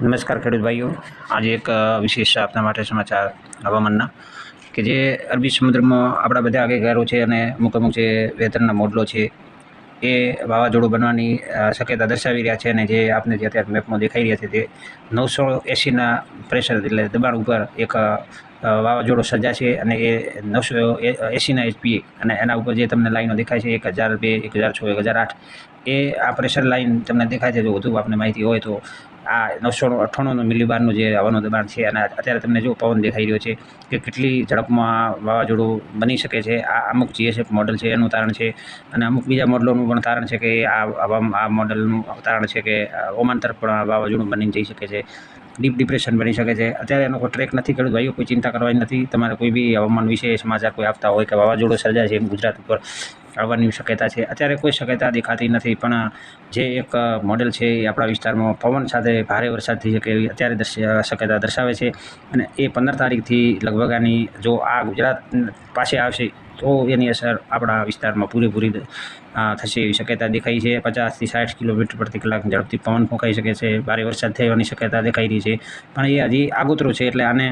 નમસ્કાર ખેડૂત ભાઈઓ, આજે એક વિશેષ આપના માટે સમાચાર હવામાનના કે જે અરબી સમુદ્રમાં આપણા બધા આગેગારો છે અને અમુક જે વેધરના મોડલો છે એ વાવાઝોડું બનવાની શક્યતા દર્શાવી રહ્યા છે અને જે આપને જે અત્યારે મેપમાં દેખાઈ રહ્યા છે તે 980ના પ્રેશર એટલે દબાણ ઉપર એક વાવાઝોડું સર્જાશે અને એ 980ના HP અને એના ઉપર જે તમને લાઈનો દેખાય છે 1002, 1006, 1008 એ આ પ્રેશર લાઈન તમને દેખાય છે. જો વધુ આપને માહિતી હોય તો આ 998 મિલીબારનું જે હવાનું દબાણ છે અને અત્યારે તમને જો પવન દેખાઈ રહ્યો છે કે કેટલી ઝડપમાં વાવાઝોડું બની શકે છે. આ અમુક GSF મોડલ છે એનું તારણ છે અને અમુક બીજા મોડલોનું પણ તારણ છે કે આ મોડલનું તારણ છે કે ઓમાન તરફ પણ વાવાઝોડું બની જઈ શકે છે, ડીપ ડિપ્રેશન બની શકે છે. અત્યારે એનો કોઈ ટ્રેક નથી ખેડૂત ભાઈઓ, કોઈ ચિંતા કરવાની નથી. તમારે કોઈ બી હવામાન વિશે સમાચાર કોઈ આપતા હોય કે વાવાઝોડું સર્જાય છે ગુજરાત ઉપર આવવાની શક્યતા છે, અત્યારે કોઈ શક્યતા દેખાતી નથી. પણ જે એક મોડેલ છે એ આપણા વિસ્તારમાં પવન સાથે ભારે વરસાદ થઈ શકે એવી અત્યારે શક્યતા દર્શાવે છે અને એ 15 તારીખથી લગભગ આની જો આ ગુજરાત પાસે આવશે તો એની અસર આપણા વિસ્તારમાં પૂરેપૂરી થશે એવી શક્યતા દેખાઈ છે. 50થી 60 કિલોમીટર પ્રતિ કલાક ઝડપથી પવન ફૂંકાઈ શકે છે, ભારે વરસાદ થવાની શક્યતા દેખાઈ રહી છે. પણ એ હજી આગોતરું છે એટલે આને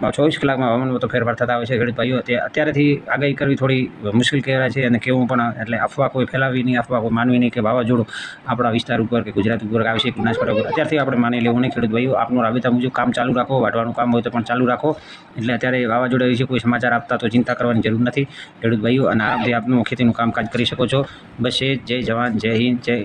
24 કલાકમાં હવામાનમાં તો ફેરફાર થતા હોય છે ખેડૂત ભાઈઓ. અત્યારેથી આગાહી કરવી થોડી મુશ્કેલ કહેવાય છે અને કેવું પણ એટલે અફવા કોઈ ફેલાવી નહીં, અફવા કોઈ માનવી નહીં કે વાવાઝોડું આપણા વિસ્તાર ઉપર કે ગુજરાત ઉપર આવશે કે બનાસકાંઠા ઉપર અત્યારથી આપણે માની લેવું નહીં ખેડૂત ભાઈઓ. આપનું રાબેતા મુજબ કામ ચાલુ રાખો, વાઢવાનું કામ હોય તો પણ ચાલુ રાખો. એટલે અત્યારે વાવાઝોડા વિશે કોઈ સમાચાર આપતા તો ચિંતા કરવાની જરૂર નથી ખેડૂત ભાઈઓ, અને આરામથી આપનું ખેતીનું કામકાજ કરી શકો છો. બસ એ જય જવાન, જય હિન્દ, જય